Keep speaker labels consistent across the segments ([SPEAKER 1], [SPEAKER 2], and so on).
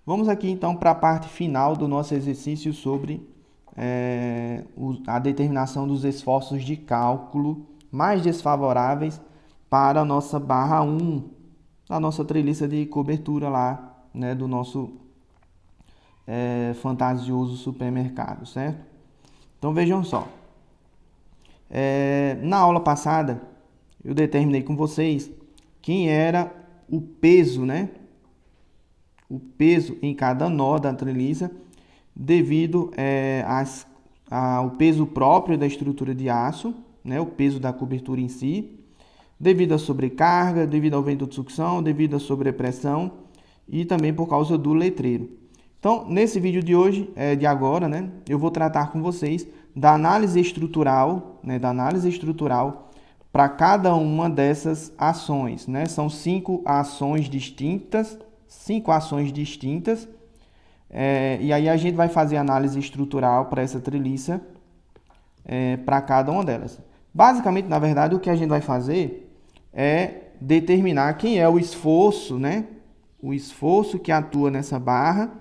[SPEAKER 1] Vamos aqui então para a parte final do nosso exercício sobre a determinação dos esforços de cálculo mais desfavoráveis para a nossa barra 1, da nossa treliça de cobertura lá, né, do nosso fantasioso supermercado, certo? Então vejam só, na aula passada eu determinei com vocês quem era o peso, né? O peso em cada nó da treliça devido ao peso próprio da estrutura de aço, né, o peso da cobertura em si, devido à sobrecarga, devido ao vento de sucção, devido à sobrepressão e também por causa do letreiro. Então, nesse vídeo de hoje, de agora, né, eu vou tratar com vocês da análise estrutural, né, para cada uma dessas ações, né? São cinco ações distintas. E aí a gente vai fazer análise estrutural para essa treliça, para cada uma delas. Basicamente, na verdade, o que a gente vai fazer é determinar quem é o esforço, né? O esforço que atua nessa barra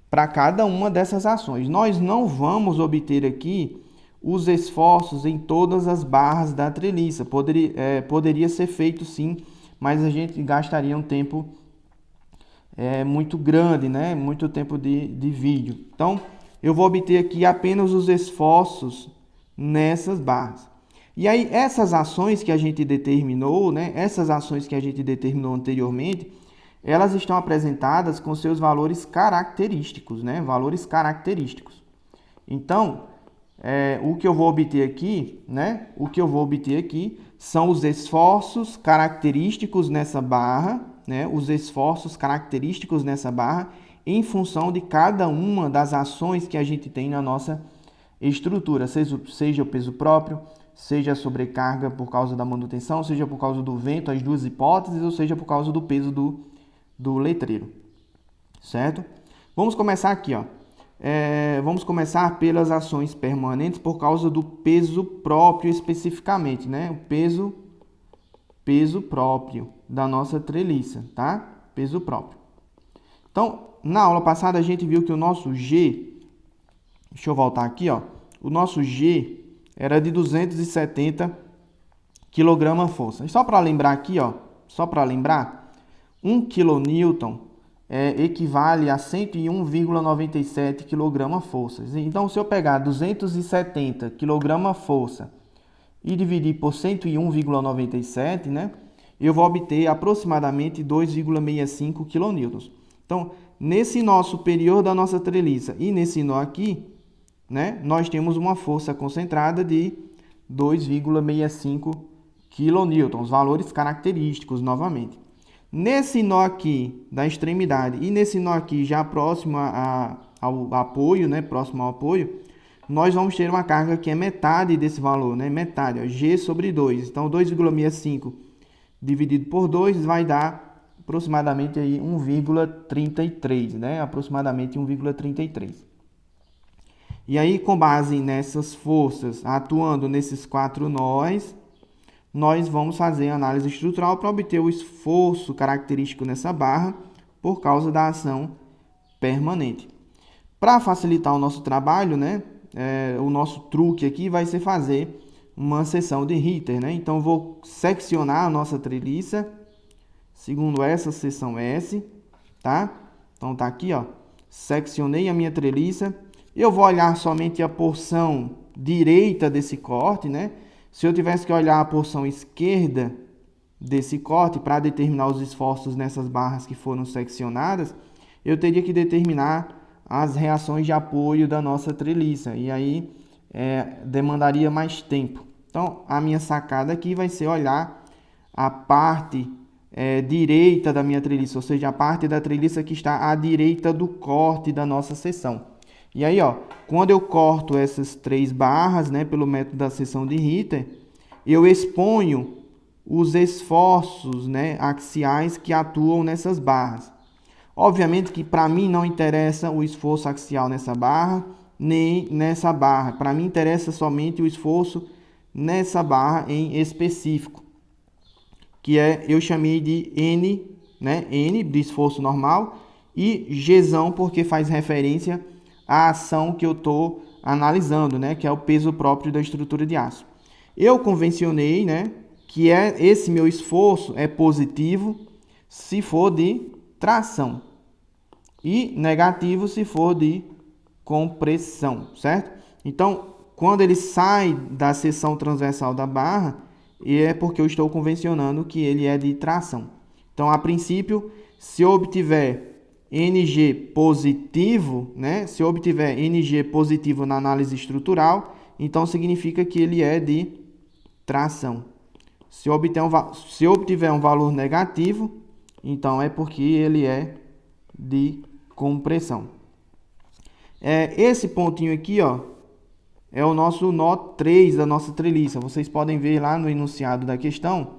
[SPEAKER 1] para cada uma dessas ações. Nós não vamos obter aqui os esforços em todas as barras da treliça. Poderia ser feito sim, mas a gente gastaria um tempo muito grande, né? Muito tempo de vídeo. Então, eu vou obter aqui apenas os esforços nessas barras. E aí, essas ações que a gente determinou, né? Essas ações que a gente determinou anteriormente, elas estão apresentadas com seus valores característicos, né? Valores característicos. Então, o que eu vou obter aqui, né? O que eu vou obter aqui são os esforços característicos nessa barra, né? Os esforços característicos nessa barra em função de cada uma das ações que a gente tem na nossa estrutura, seja o peso próprio, seja a sobrecarga por causa da manutenção, seja por causa do vento, as duas hipóteses, ou seja por causa do peso do letreiro, certo? Vamos começar aqui, ó. Vamos começar pelas ações permanentes por causa do peso próprio especificamente, né? O peso próprio da nossa treliça, tá? Peso próprio. Então, na aula passada a gente viu que o nosso G, deixa eu voltar aqui, ó. O nosso G era de 270 kgfm. E só para lembrar aqui, ó, 1 kN equivale a 101,97 kgfm. Então, se eu pegar 270 kgfm e dividir por 101,97, né, eu vou obter aproximadamente 2,65 kN. Então, nesse nó superior da nossa treliça e nesse nó aqui, né, nós temos uma força concentrada de 2,65 kN, os valores característicos novamente. Nesse nó aqui da extremidade e nesse nó aqui já próximo ao apoio, né, próximo ao apoio, nós vamos ter uma carga que é metade desse valor, né, metade, ó, G sobre 2. Então, 2,65 dividido por 2 vai dar aproximadamente aí 1,33, né, aproximadamente 1,33. E aí, com base nessas forças atuando nesses quatro nós, nós vamos fazer a análise estrutural para obter o esforço característico nessa barra por causa da ação permanente. Para facilitar o nosso trabalho, né, o nosso truque aqui vai ser fazer uma seção de Ritter, né? Então, vou seccionar a nossa treliça segundo essa seção S, tá? Então, tá aqui, ó. Seccionei a minha treliça. Eu vou olhar somente a porção direita desse corte, né? Se eu tivesse que olhar a porção esquerda desse corte para determinar os esforços nessas barras que foram seccionadas, eu teria que determinar as reações de apoio da nossa treliça. E aí demandaria mais tempo. Então, a minha sacada aqui vai ser olhar a parte direita da minha treliça, ou seja, a parte da treliça que está à direita do corte da nossa seção. E aí, ó, quando eu corto essas três barras, né, pelo método da seção de Ritter, eu exponho os esforços, né, axiais que atuam nessas barras. Obviamente que para mim não interessa o esforço axial nessa barra, nem nessa barra. Para mim interessa somente o esforço nessa barra em específico, que eu chamei de N, né, N de esforço normal, e Gzão porque faz referência à ação que eu estou analisando, né, que é o peso próprio da estrutura de aço. Eu convencionei, né, que esse meu esforço é positivo se for de tração e negativo se for de compressão, certo? Então, quando ele sai da seção transversal da barra, é porque eu estou convencionando que ele é de tração. Então, a princípio, se eu obtiver NG positivo, né? Se eu obtiver NG positivo na análise estrutural, então significa que ele é de tração. Se eu obtiver um valor negativo, então é porque ele é de compressão. Esse pontinho aqui, ó, é o nosso nó 3 da nossa treliça. Vocês podem ver lá no enunciado da questão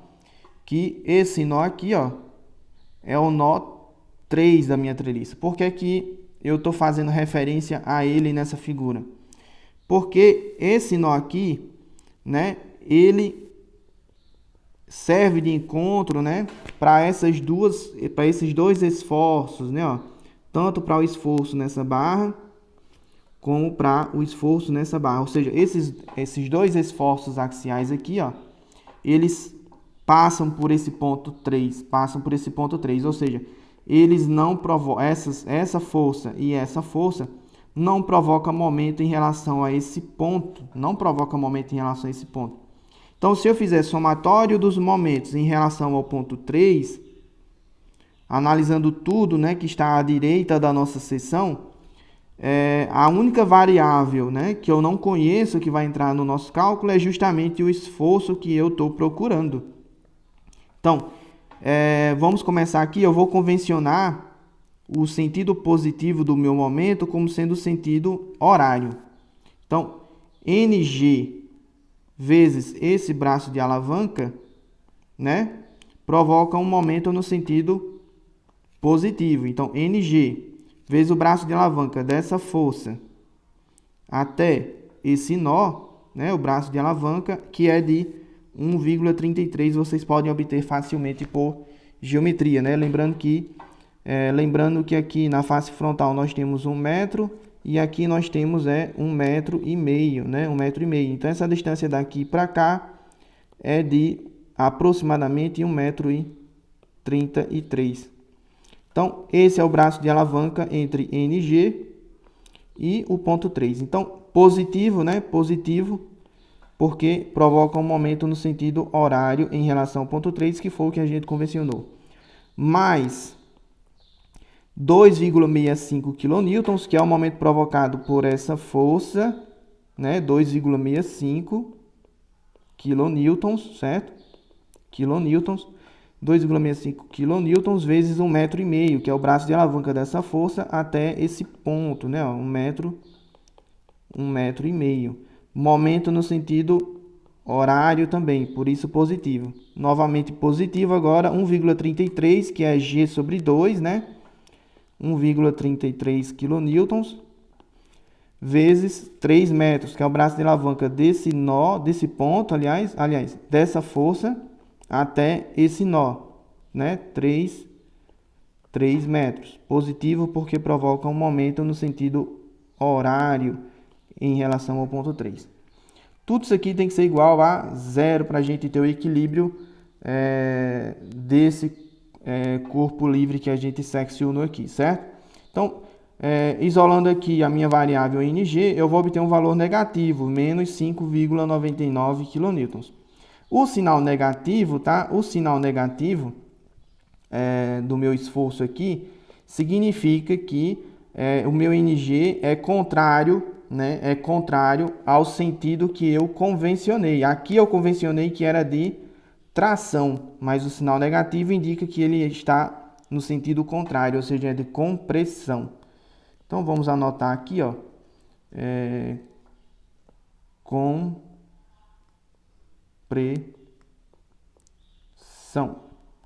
[SPEAKER 1] que esse nó aqui, ó, é o nó 3 da minha treliça. Por que que eu estou fazendo referência a ele nessa figura? Porque esse nó aqui, né, ele serve de encontro, né, para esses dois esforços, né, ó, tanto para o esforço nessa barra como para o esforço nessa barra. Ou seja, esses dois esforços axiais aqui, ó, eles passam por esse ponto 3, ou seja, eles não provocam, essa força e essa força não provoca momento em relação a esse ponto, Então, se eu fizer somatório dos momentos em relação ao ponto 3, analisando tudo, né, que está à direita da nossa seção, a única variável, né, que eu não conheço que vai entrar no nosso cálculo é justamente o esforço que eu estou procurando. Então, vamos começar aqui. Eu vou convencionar o sentido positivo do meu momento como sendo o sentido horário. Então, NG vezes esse braço de alavanca, né, provoca um momento no sentido positivo. Então, NG vezes o braço de alavanca dessa força até esse nó, né, o braço de alavanca, que é de 1,33, vocês podem obter facilmente por geometria, né? Lembrando que aqui na face frontal nós temos 1 metro e aqui nós temos 1,5 metro, né? 1,5 metro. Então, essa distância daqui para cá é de aproximadamente 1,33 metro. Então, esse é o braço de alavanca entre NG e o ponto 3. Então, positivo, né? Positivo, porque provoca um momento no sentido horário em relação ao ponto 3, que foi o que a gente convencionou. Mais 2,65 kN, que é o momento provocado por essa força, né? 2,65 kN, certo? Kilonewtons. 2,65 kN vezes 1,5 metro, que é o braço de alavanca dessa força até esse ponto, né? 1 metro, 1,5 metro. Momento no sentido horário também, por isso positivo. Novamente positivo agora, 1,33, que é G sobre 2, né? 1,33 kN vezes 3 metros, que é o braço de alavanca desse nó, desse ponto, aliás, dessa força até esse nó, né? 3 metros. Positivo porque provoca um momento no sentido horário em relação ao ponto 3. Tudo isso aqui tem que ser igual a 0 para a gente ter o equilíbrio desse corpo livre que a gente seccionou aqui, certo? Então, isolando aqui a minha variável NG, eu vou obter um valor negativo, menos 5,99 kN. O sinal negativo, tá? O sinal negativo do meu esforço aqui significa que o meu NG é contrário, né? É contrário ao sentido que eu convencionei. Aqui eu convencionei que era de tração, mas o sinal negativo indica que ele está no sentido contrário, ou seja, é de compressão. Então vamos anotar aqui, ó,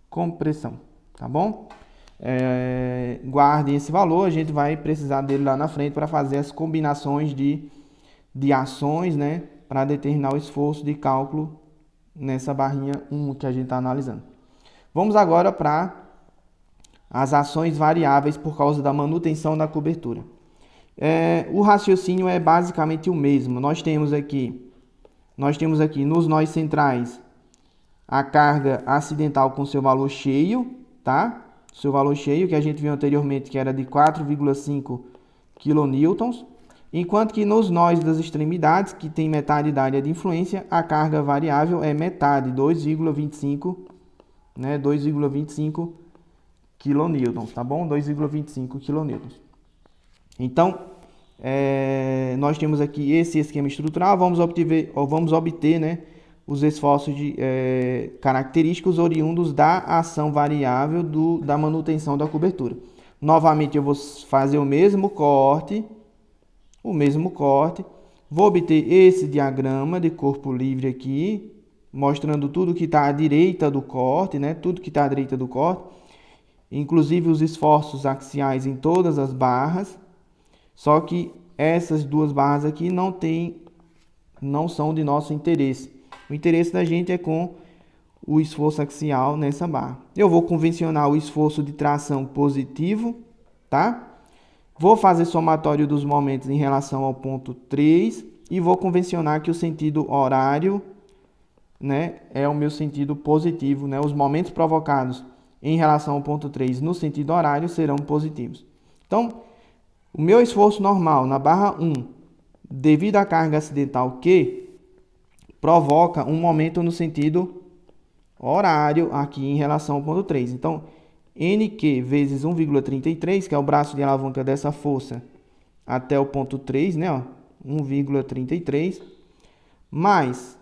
[SPEAKER 1] compressão, tá bom? Guardem esse valor, a gente vai precisar dele lá na frente para fazer as combinações de ações, né, para determinar o esforço de cálculo nessa barrinha 1 que a gente está analisando. Vamos agora para as ações variáveis por causa da manutenção da cobertura. O raciocínio é basicamente o mesmo. Nós temos aqui nos nós centrais a carga acidental com seu valor cheio, tá? Seu valor cheio, que a gente viu anteriormente, que era de 4,5 kN, enquanto que nos nós das extremidades, que tem metade da área de influência, a carga variável é metade, 2,25, né? 2,25 kN, tá bom? 2,25 kN. Então, nós temos aqui esse esquema estrutural, vamos obter, né, os esforços característicos oriundos da ação variável da manutenção da cobertura. Novamente, eu vou fazer o mesmo corte, vou obter esse diagrama de corpo livre aqui, mostrando tudo que está à direita do corte, né, inclusive os esforços axiais em todas as barras, só que essas duas barras aqui não são de nosso interesse. O interesse da gente é com o esforço axial nessa barra. Eu vou convencionar o esforço de tração positivo, tá? Vou fazer somatório dos momentos em relação ao ponto 3 e vou convencionar que o sentido horário, né, é o meu sentido positivo, né? Os momentos provocados em relação ao ponto 3 no sentido horário serão positivos. Então, o meu esforço normal na barra 1, devido à carga acidental Q, provoca um momento no sentido horário aqui em relação ao ponto 3. Então, NQ vezes 1,33, que é o braço de alavanca dessa força até o ponto 3, né, ó, 1,33, mais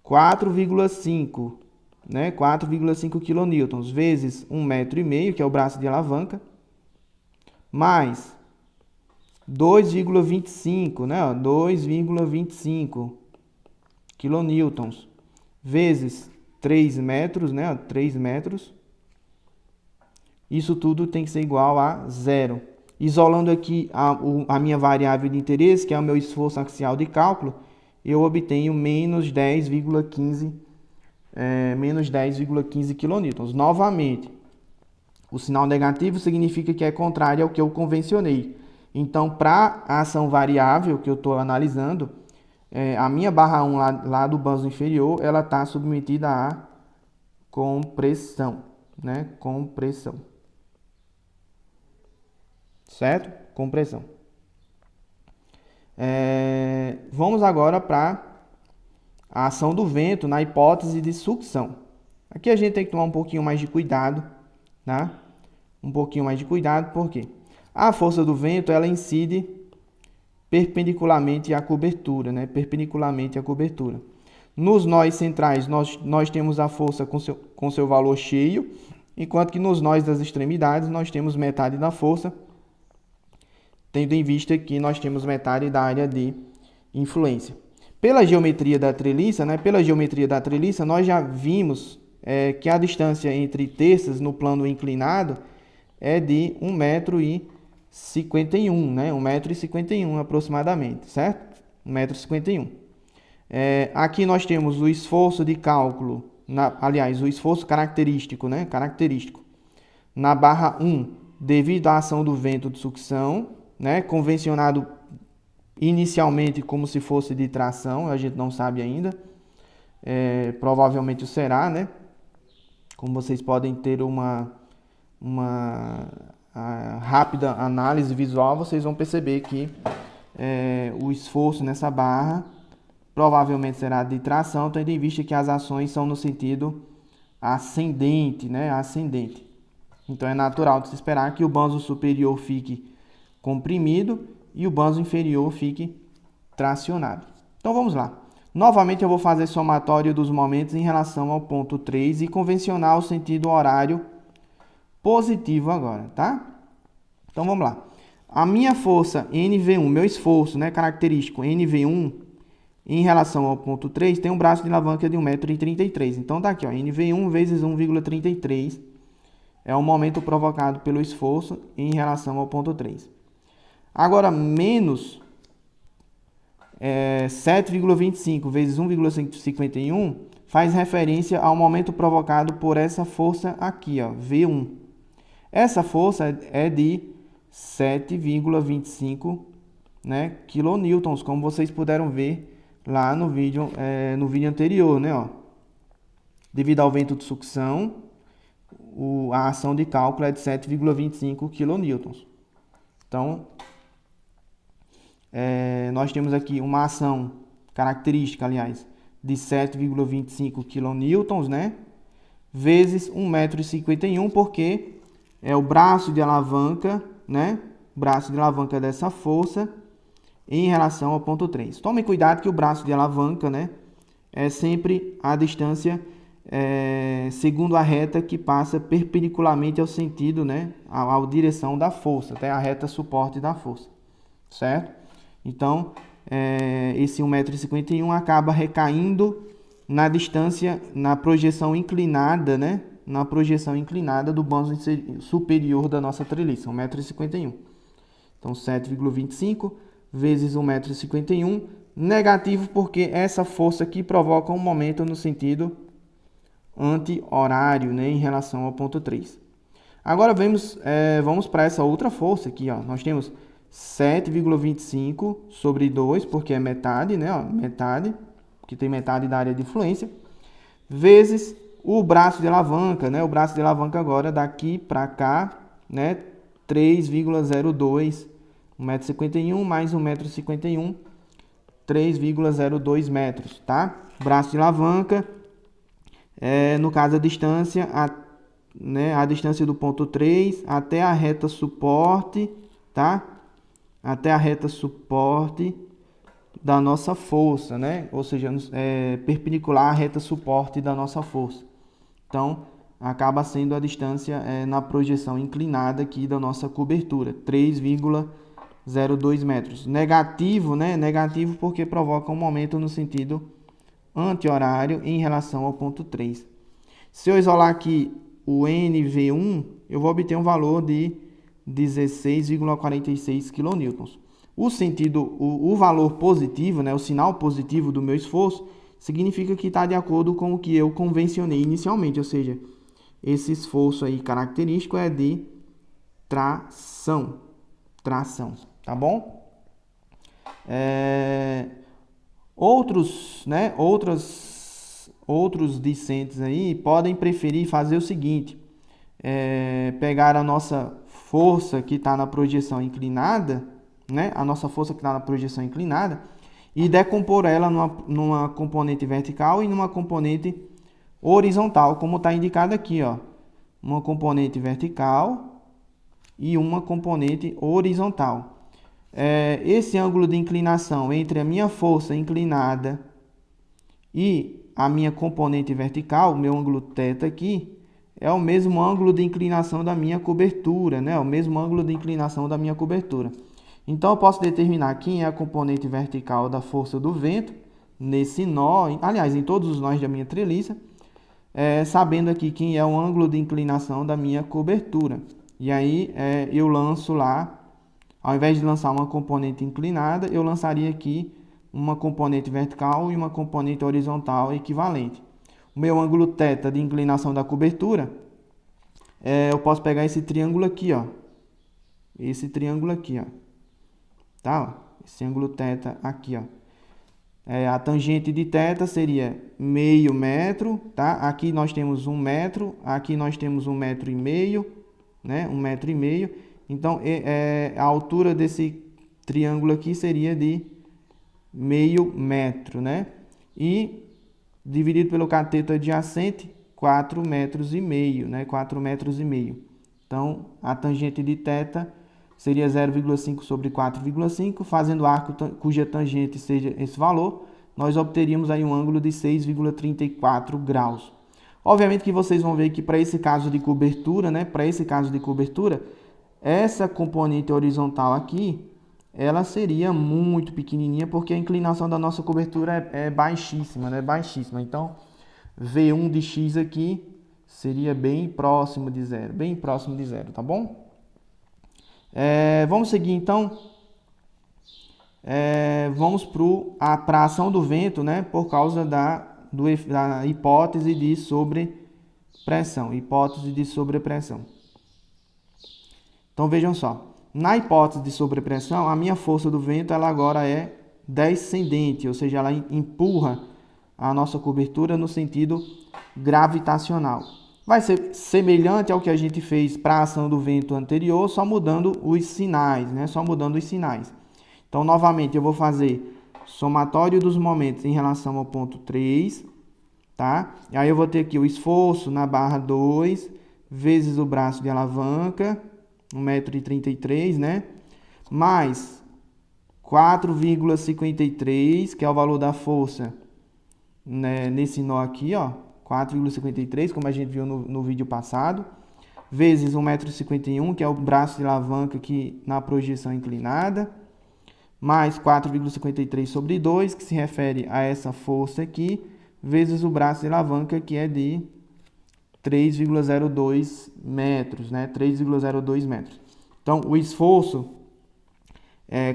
[SPEAKER 1] 4,5, né, 4,5 kN vezes 1,5 m, que é o braço de alavanca, mais 2,25, né, 2,25 kN vezes 3 metros, né, 3 metros. Isso tudo tem que ser igual a zero. Isolando aqui a minha variável de interesse, que é o meu esforço axial de cálculo, eu obtenho menos 10,15 kN. Novamente, o sinal negativo significa que é contrário ao que eu convencionei. Então, para a ação variável que eu estou analisando, a minha barra 1 lá do banzo inferior, ela está submetida a compressão, né? Compressão. Certo? Compressão. Vamos agora para a ação do vento na hipótese de sucção. Aqui a gente tem que tomar um pouquinho mais de cuidado, tá? Um pouquinho mais de cuidado, por quê? A força do vento, ela incide perpendicularmente à cobertura, né? Perpendicularmente à cobertura. Nos nós centrais, nós temos a força com seu valor cheio, enquanto que nos nós das extremidades, nós temos metade da força, tendo em vista que nós temos metade da área de influência. Pela geometria da treliça, né? Nós já vimos que a distância entre terças no plano inclinado é de 1,51 m, né? 1,51 m aproximadamente, certo? 1,51 m. Aqui nós temos o esforço de cálculo, o esforço característico, né? Na barra 1, devido à ação do vento de sucção, né? Convencionado inicialmente como se fosse de tração, a gente não sabe ainda. Provavelmente será, né? Como vocês podem ter uma rápida análise visual, vocês vão perceber que o esforço nessa barra provavelmente será de tração, tendo em vista que as ações são no sentido ascendente, né? Ascendente. Então é natural de se esperar que o banzo superior fique comprimido e o banzo inferior fique tracionado. Então vamos lá. Novamente eu vou fazer somatório dos momentos em relação ao ponto 3 e convencionar o sentido horário positivo agora, tá? Então vamos lá. A minha força NV1, meu esforço, né, característico NV1 em relação ao ponto 3 tem um braço de alavanca de 1,33 m. Então tá aqui, ó, NV1 vezes 1,33 é o momento provocado pelo esforço em relação ao ponto 3. Agora, menos 7,25 vezes 1,51 faz referência ao momento provocado por essa força aqui, ó, V1. Essa força é de 7,25, né, kilonewtons, como vocês puderam ver lá no vídeo anterior, né, ó. Devido ao vento de sucção, a ação de cálculo é de 7,25 kilonewtons. Então, nós temos aqui uma ação característica, aliás, de 7,25 kilonewtons, né, vezes 1,51 m, porque é o braço de alavanca, né, braço de alavanca dessa força em relação ao ponto 3. Tome cuidado que o braço de alavanca, né, é sempre a distância segundo a reta que passa perpendicularmente ao sentido, né, à direção da força, até a reta suporte da força, certo? Então, esse 1,51 m acaba recaindo na distância, na projeção inclinada, né, na projeção inclinada do banco superior da nossa treliça, 1,51 m. Então, 7,25 vezes 1,51 m, negativo porque essa força aqui provoca um momento no sentido anti-horário, né, em relação ao ponto 3. Agora vamos para essa outra força aqui, ó. Nós temos 7,25 sobre 2, porque é metade, né, ó, metade, que tem metade da área de influência, vezes o braço de alavanca, né, o braço de alavanca agora daqui para cá, né, 3,02, 1,51 m mais 1,51 m, 3,02 metros, tá? Braço de alavanca, no caso a distância, a distância do ponto 3 até a reta suporte, tá? Até a reta suporte da nossa força, né? Ou seja, perpendicular à reta suporte da nossa força. Então, acaba sendo a distância na projeção inclinada aqui da nossa cobertura, 3,02 metros. Negativo, né? Negativo porque provoca um momento no sentido anti-horário em relação ao ponto 3. Se eu isolar aqui o NV1, eu vou obter um valor de 16,46 kN. O sentido, o valor positivo, né, o sinal positivo do meu esforço, significa que está de acordo com o que eu convencionei inicialmente, ou seja, esse esforço aí característico é de tração, tá bom? Outros discentes aí podem preferir fazer o seguinte, pegar a nossa força que está na projeção inclinada, né, a nossa força que está na projeção inclinada, e decompor ela numa componente vertical e numa componente horizontal, como está indicado aqui, ó, uma componente vertical e uma componente horizontal. Esse ângulo de inclinação entre a minha força inclinada e a minha componente vertical, o meu ângulo θ aqui, é o mesmo ângulo de inclinação da minha cobertura, né? O mesmo ângulo de inclinação da minha cobertura. Então, eu posso determinar quem é a componente vertical da força do vento nesse nó, aliás, em todos os nós da minha treliça, sabendo aqui quem é o ângulo de inclinação da minha cobertura. E aí, eu lanço lá, ao invés de lançar uma componente inclinada, eu lançaria aqui uma componente vertical e uma componente horizontal equivalente. O meu ângulo θ de inclinação da cobertura, eu posso pegar esse triângulo aqui, ó. Esse triângulo aqui, ó. Tá? Ó, esse ângulo θ aqui, ó. A tangente de θ seria meio metro, tá? Aqui nós temos 1 metro, aqui nós temos 1,5 metro, né? 1,5 metro. Então, a altura desse triângulo aqui seria de meio metro, né? E dividido pelo cateto adjacente, 4,5 metros, né? 4,5 metros. Então, a tangente de θ seria 0,5 sobre 4,5, fazendo arco cuja tangente seja esse valor, nós obteríamos aí um ângulo de 6,34 graus. Obviamente que vocês vão ver que para esse caso de cobertura, né? Para esse caso de cobertura, essa componente horizontal aqui, ela seria muito pequenininha, porque a inclinação da nossa cobertura é baixíssima, né? Baixíssima. Então, V1 de x aqui seria bem próximo de zero, tá bom? Vamos seguir então. Vamos para a ação do vento, né? Por causa da hipótese de sobrepressão. Então, vejam só. Na hipótese de sobrepressão, a minha força do vento ela agora é descendente, ou seja, ela empurra a nossa cobertura no sentido gravitacional. Vai ser semelhante ao que a gente fez para a ação do vento anterior, só mudando os sinais, né? Só mudando os sinais. Então, novamente, eu vou fazer somatório dos momentos em relação ao ponto 3, tá? E aí eu vou ter aqui o esforço na barra 2, vezes o braço de alavanca, 1,33 m, né? Mais 4,53, que é o valor da força, né, nesse nó aqui, ó, 4,53, como a gente viu no vídeo passado, vezes 1,51 m, que é o braço de alavanca aqui na projeção inclinada, mais 4,53 sobre 2, que se refere a essa força aqui, vezes o braço de alavanca, que é de 3,02 metros, né? 3,02 metros. Então, o esforço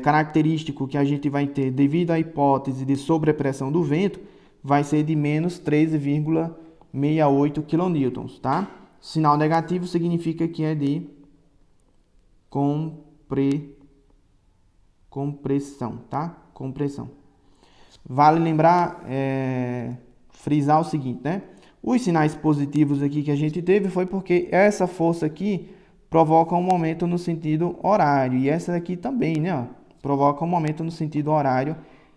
[SPEAKER 1] característico que a gente vai ter devido à hipótese de sobrepressão do vento vai ser de menos 13,68 kN, tá? Sinal negativo significa que é de compressão, tá? Compressão. Vale lembrar, frisar o seguinte, né? Os sinais positivos aqui que a gente teve foi porque essa força aqui provoca um momento no sentido horário. E essa aqui também, né? Ó, provoca um momento no sentido horário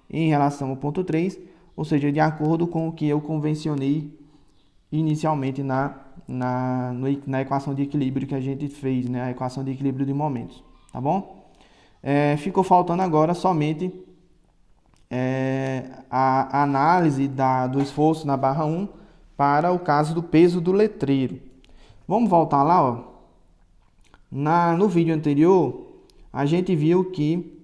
[SPEAKER 1] em relação ao ponto 3, ou seja, de acordo com o que eu convencionei inicialmente na equação de equilíbrio que a gente fez, né? A equação de equilíbrio de momentos, tá bom? Ficou faltando agora somente a análise do esforço na barra 1 para o caso do peso do letreiro. Vamos voltar lá, ó. No vídeo anterior, a gente viu que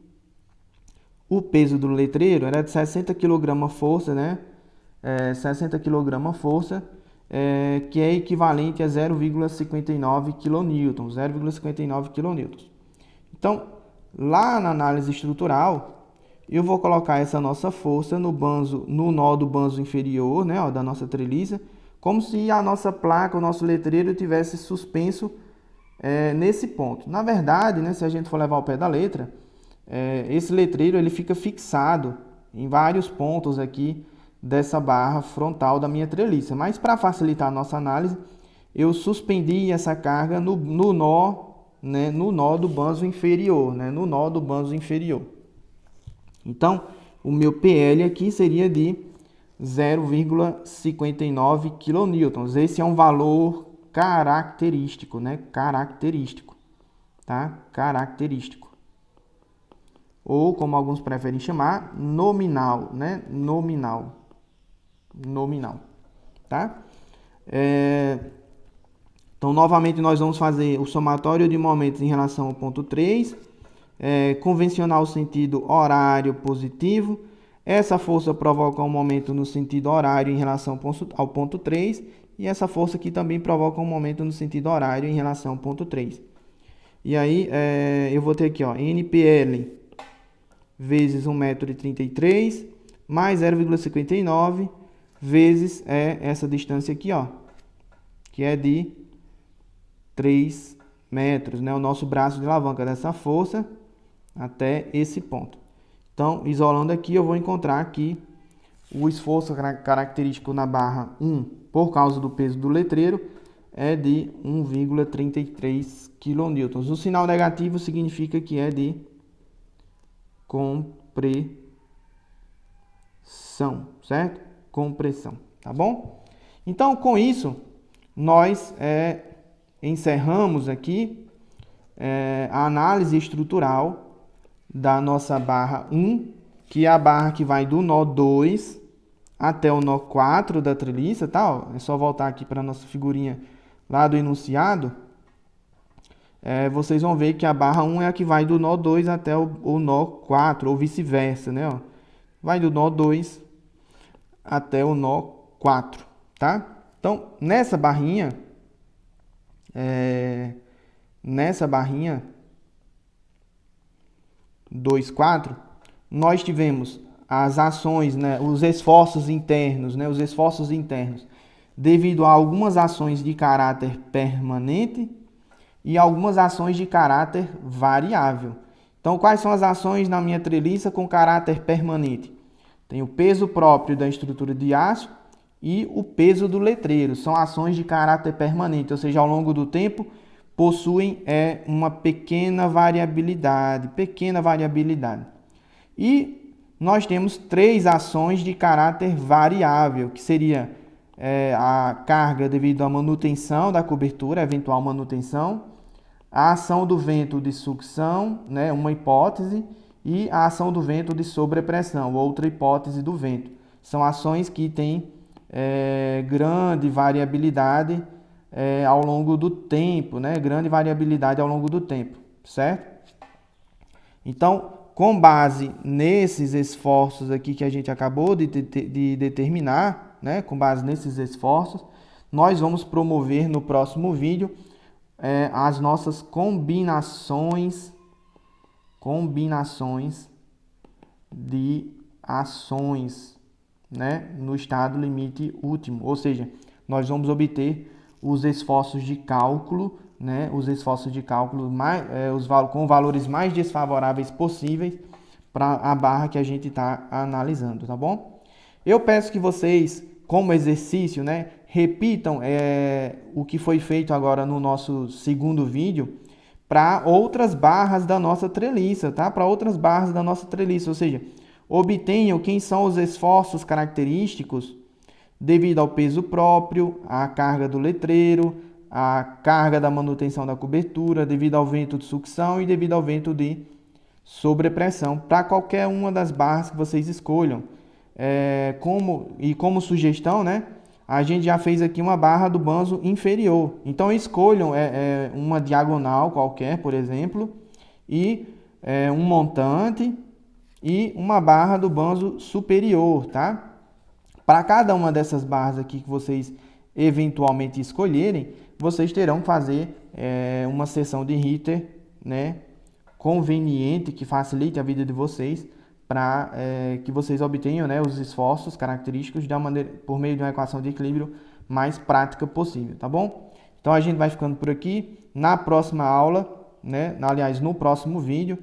[SPEAKER 1] o peso do letreiro era de 60 kg força, né? 60 kg força, que é equivalente a 0,59 kN, 0,59 kN. Então, lá na análise estrutural, eu vou colocar essa nossa força no nó do banzo inferior, né, ó, da nossa treliça, como se a nossa placa, o nosso letreiro tivesse suspenso nesse ponto. Na verdade, né, se a gente for levar ao pé da letra, esse letreiro ele fica fixado em vários pontos aqui dessa barra frontal da minha treliça. Mas para facilitar a nossa análise, eu suspendi essa carga no nó, né, no nó do banzo inferior, né, no nó do banzo inferior. Então, o meu PL aqui seria de 0,59 kN. Esse é um valor característico, né? Característico, tá? Característico. Ou, como alguns preferem chamar, nominal, né? Nominal, tá? Então, novamente, nós vamos fazer o somatório de momentos em relação ao ponto 3, convencional sentido horário positivo. Essa força provoca um momento no sentido horário em relação ao ponto 3, e essa força aqui também provoca um momento no sentido horário em relação ao ponto 3. E aí, eu vou ter aqui, ó, NPL vezes 1,33 m, mais 0,59 vezes essa distância aqui, ó, que é de 3 metros, né? O nosso braço de alavanca dessa força até esse ponto. Então, isolando aqui, eu vou encontrar aqui o esforço característico na barra 1, por causa do peso do letreiro, é de 1,33 kN. O sinal negativo significa que é de compressão, certo? Compressão, tá bom? Então, com isso, nós encerramos aqui a análise estrutural da nossa barra 1, que é a barra que vai do nó 2 até o nó 4 da treliça, tá? Ó, é só voltar aqui para a nossa figurinha lá do enunciado. Vocês vão ver que a barra 1 é a que vai do nó 2 até o nó 4, ou vice-versa, né? Ó, vai do nó 2 até o nó 4, tá? Então, nessa barrinha 2,4, nós tivemos as ações, né, os esforços internos, né, devido a algumas ações de caráter permanente e algumas ações de caráter variável. Então, quais são as ações na minha treliça com caráter permanente? Tem o peso próprio da estrutura de aço e o peso do letreiro. São ações de caráter permanente, ou seja, ao longo do tempo possuem uma pequena variabilidade. E nós temos 3 ações de caráter variável, que seria a carga devido à manutenção da cobertura, eventual manutenção, a ação do vento de sucção, né, uma hipótese, e a ação do vento de sobrepressão, outra hipótese do vento. São ações que têm grande variabilidade ao longo do tempo, né? Grande variabilidade ao longo do tempo, certo? Então, com base nesses esforços aqui que a gente acabou de determinar, né? Com base nesses esforços, nós vamos promover no próximo vídeo as nossas combinações de ações, né, no estado limite último, ou seja, nós vamos obter os esforços de cálculo, né, com valores mais desfavoráveis possíveis para a barra que a gente está analisando, tá bom? Eu peço que vocês, como exercício, né, repitam o que foi feito agora no nosso segundo vídeo para outras barras da nossa treliça, tá? Para outras barras da nossa treliça, ou seja, obtenham quem são os esforços característicos devido ao peso próprio, à carga do letreiro, à carga da manutenção da cobertura, devido ao vento de sucção e devido ao vento de sobrepressão, para qualquer uma das barras que vocês escolham. Como sugestão, né? A gente já fez aqui uma barra do banzo inferior. Então escolham uma diagonal qualquer, por exemplo, e um montante e uma barra do banzo superior, tá? Para cada uma dessas barras aqui que vocês eventualmente escolherem, vocês terão que fazer uma seção de Ritter, né, conveniente, que facilite a vida de vocês, para que vocês obtenham, né, os esforços característicos por meio de uma equação de equilíbrio mais prática possível, tá bom? Então a gente vai ficando por aqui. Na próxima aula, né, aliás, no próximo vídeo,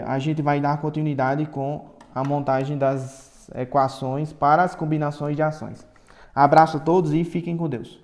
[SPEAKER 1] a gente vai dar continuidade com a montagem das equações para as combinações de ações. Abraço a todos e fiquem com Deus.